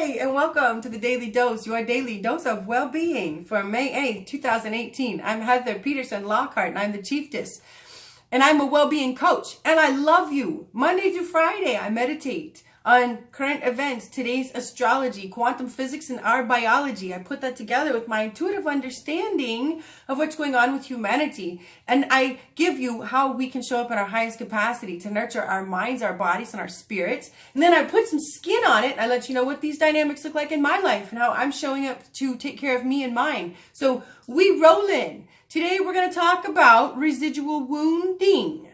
Hey, and welcome to the Daily Dose, your daily dose of well-being for May 8th, 2018. I'm Heather Peterson, Lockhart, and I'm the Chieftess. And I'm a well-being coach, and I love you. Monday through Friday, I meditate on current events, today's astrology, quantum physics, and our biology. I put that together with my intuitive understanding of what's going on with humanity. And I give you how we can show up in our highest capacity to nurture our minds, our bodies, and our spirits. And then I put some skin on it, and I let you know what these dynamics look like in my life and how I'm showing up to take care of me and mine. So we roll in. Today we're going to talk about residual wounding.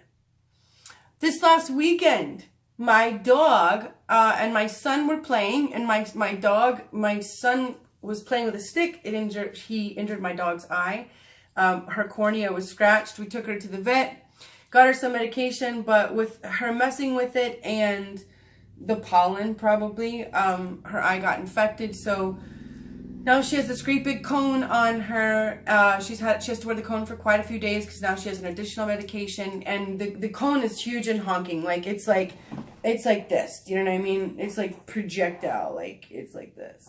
This last weekend, my dog and my son were playing, and my son was playing with a stick. He injured my dog's eye. Her cornea was scratched. We took her to the vet, got her some medication, but with her messing with it and the pollen probably, her eye got infected. So now she has this great big cone on her. She has to wear the cone for quite a few days because now she has an additional medication, and the cone is huge and honking. Like it's like this. Do you know what I mean? It's like projectile. Like it's like this.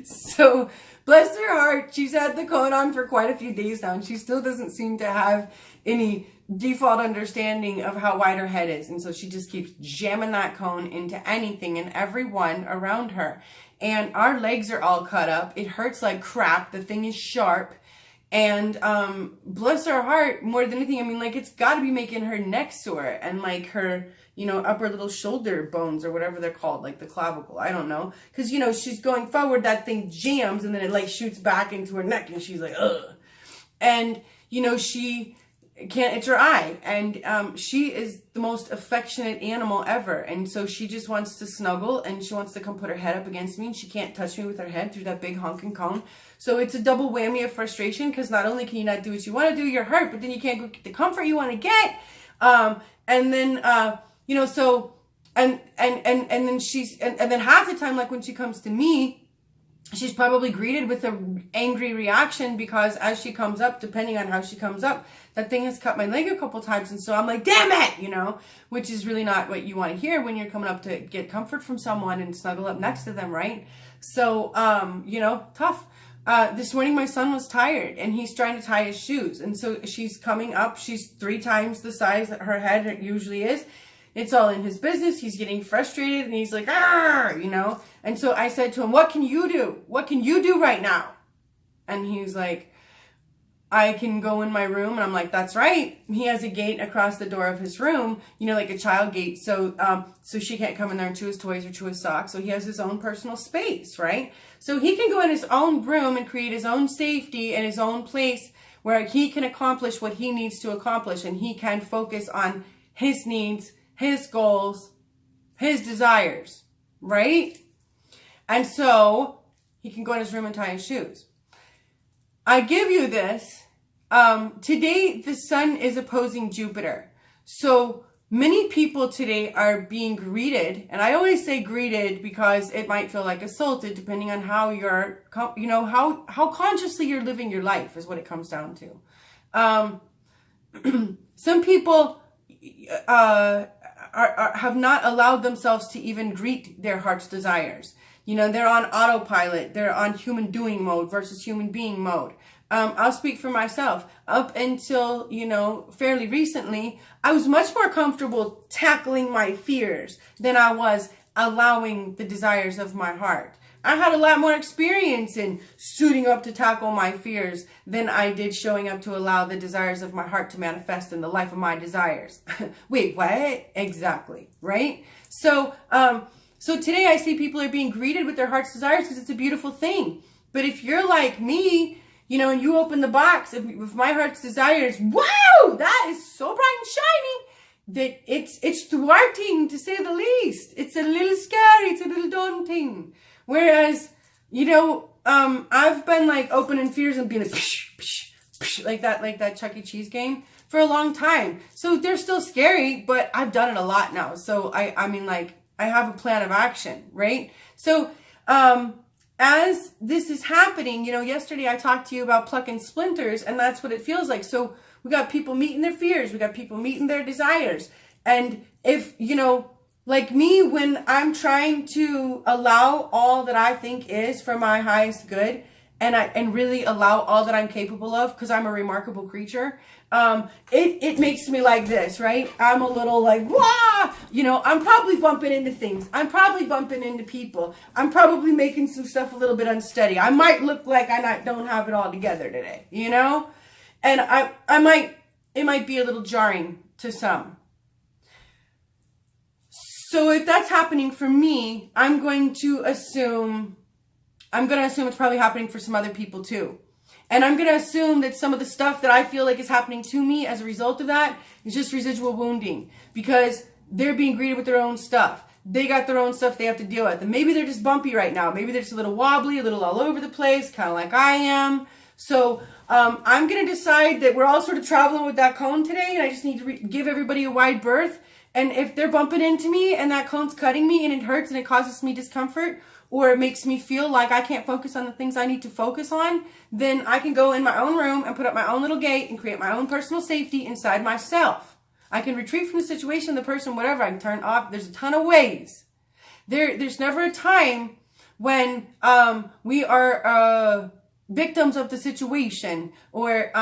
So bless her heart, she's had the cone on for quite a few days now, and she still doesn't seem to have any default understanding of how wide her head is, and so she just keeps jamming that cone into anything and everyone around her. And our legs are all cut up. It hurts like crap. The thing is sharp. And bless her heart, more than anything, I mean, like, it's got to be making her neck sore and, like, her, you know, upper little shoulder bones or whatever they're called, like the clavicle. I don't know. Because, you know, she's going forward, that thing jams, and then it, like, shoots back into her neck, and she's like, ugh. And, you know, she can't, it's her eye, and she is the most affectionate animal ever, and so she just wants to snuggle, and she wants to come put her head up against me, and she can't touch me with her head through that big honking cone. So it's a double whammy of frustration, because not only can you not do what you want to do, you're hurt, but then you can't go get the comfort you want to get, and then you know, so and then she's and then half the time, like when she comes to me, she's probably greeted with an angry reaction, because as she comes up, depending on how she comes up, that thing has cut my leg a couple times. And so I'm like, damn it, you know, which is really not what you want to hear when you're coming up to get comfort from someone and snuggle up next to them, right? So, you know, tough. This morning my son was tired, and he's trying to tie his shoes. And so she's coming up. She's 3 times the size that her head usually is. It's all in his business. He's getting frustrated, and he's like, ah, you know. And so I said to him, what can you do? What can you do right now? And he's like, I can go in my room. And I'm like, that's right. He has a gate across the door of his room, you know, like a child gate. So, so she can't come in there and chew his toys or chew his socks. So he has his own personal space, right? So he can go in his own room and create his own safety and his own place where he can accomplish what he needs to accomplish. And he can focus on his needs, his goals, his desires, right? And so he can go in his room and tie his shoes. I give you this. Today, the sun is opposing Jupiter. So many people today are being greeted, and I always say greeted because it might feel like assaulted, depending on how you're, you know, how consciously you're living your life is what it comes down to. Some people have not allowed themselves to even greet their heart's desires. You know, they're on autopilot. They're on human doing mode versus human being mode. I'll speak for myself. Up until, you know, fairly recently, I was much more comfortable tackling my fears than I was allowing the desires of my heart. I had a lot more experience in suiting up to tackle my fears than I did showing up to allow the desires of my heart to manifest in the life of my desires. Wait, what? Exactly, right? So, so today I see people are being greeted with their heart's desires because it's a beautiful thing. But if you're like me, you know, and you open the box with my heart's desires, wow, that is so bright and shiny that it's thwarting, to say the least. It's a little scary. It's a little daunting. Whereas, you know, I've been like opening fears and being like, psh, psh, psh, like that Chuck E. Cheese game for a long time. So they're still scary, but I've done it a lot now. So I mean, like, I have a plan of action, right? So, as this is happening, you know, yesterday I talked to you about plucking splinters, and that's what it feels like. So we got people meeting their fears. We got people meeting their desires. And if, you know, Like me, when I'm trying to allow all that I think is for my highest good, and really allow all that I'm capable of, because I'm a remarkable creature, it makes me like this, right? I'm a little like, wah! You know, I'm probably bumping into things. I'm probably bumping into people. I'm probably making some stuff a little bit unsteady. I might look like I don't have it all together today, you know? And it might be a little jarring to some. So if that's happening for me, I'm going to assume it's probably happening for some other people too. And I'm going to assume that some of the stuff that I feel like is happening to me as a result of that is just residual wounding, because they're being greeted with their own stuff. They got their own stuff they have to deal with. And maybe they're just bumpy right now. Maybe they're just a little wobbly, a little all over the place, kind of like I am. So I'm going to decide that we're all sort of traveling with that cone today, and I just need to give everybody a wide berth. And if they're bumping into me and that cone's cutting me and it hurts and it causes me discomfort, or it makes me feel like I can't focus on the things I need to focus on, then I can go in my own room and put up my own little gate and create my own personal safety inside myself. I can retreat from the situation, the person, whatever. I can turn off. There's a ton of ways. There's never a time when we are victims of the situation, or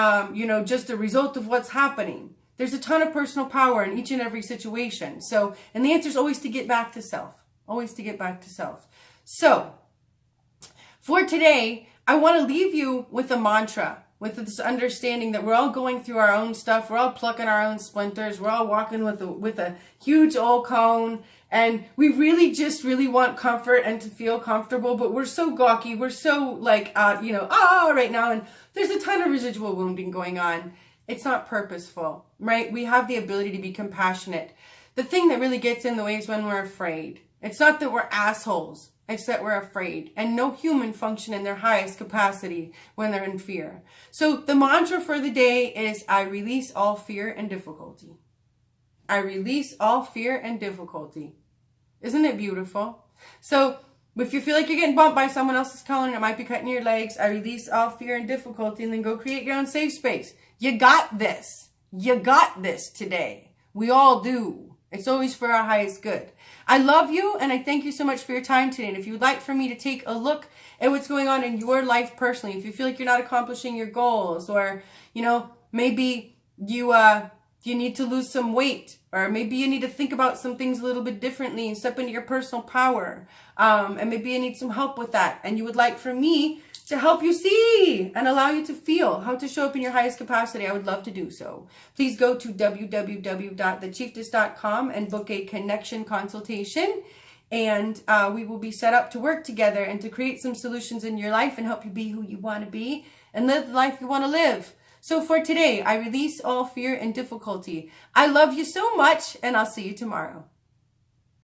just a result of what's happening. There's a ton of personal power in each and every situation. So, and the answer is always to get back to self. Always to get back to self. So, for today, I want to leave you with a mantra, with this understanding that we're all going through our own stuff. We're all plucking our own splinters. We're all walking with a huge old cone. And we really want comfort and to feel comfortable. But we're so gawky. We're so like, right now. And there's a ton of residual wounding going on. It's not purposeful, right? We have the ability to be compassionate. The thing that really gets in the way is when we're afraid. It's not that we're assholes. It's that we're afraid. And no human function in their highest capacity when they're in fear. So the mantra for the day is, I release all fear and difficulty. I release all fear and difficulty. Isn't it beautiful? So if you feel like you're getting bumped by someone else's cone, it might be cutting your legs, I release all fear and difficulty, and then go create your own safe space. You got this. You got this today. We all do. It's always for our highest good. I love you, and I thank you so much for your time today. And if you would like for me to take a look at what's going on in your life personally, if you feel like you're not accomplishing your goals, or, maybe you need to lose some weight, or maybe you need to think about some things a little bit differently and step into your personal power, and maybe you need some help with that, and you would like for me to help you see and allow you to feel how to show up in your highest capacity, I would love to do so. Please go to www.thechieftess.com and book a connection consultation, and we will be set up to work together and to create some solutions in your life and help you be who you want to be and live the life you want to live. So for today, I release all fear and difficulty. I love you so much, and I'll see you tomorrow.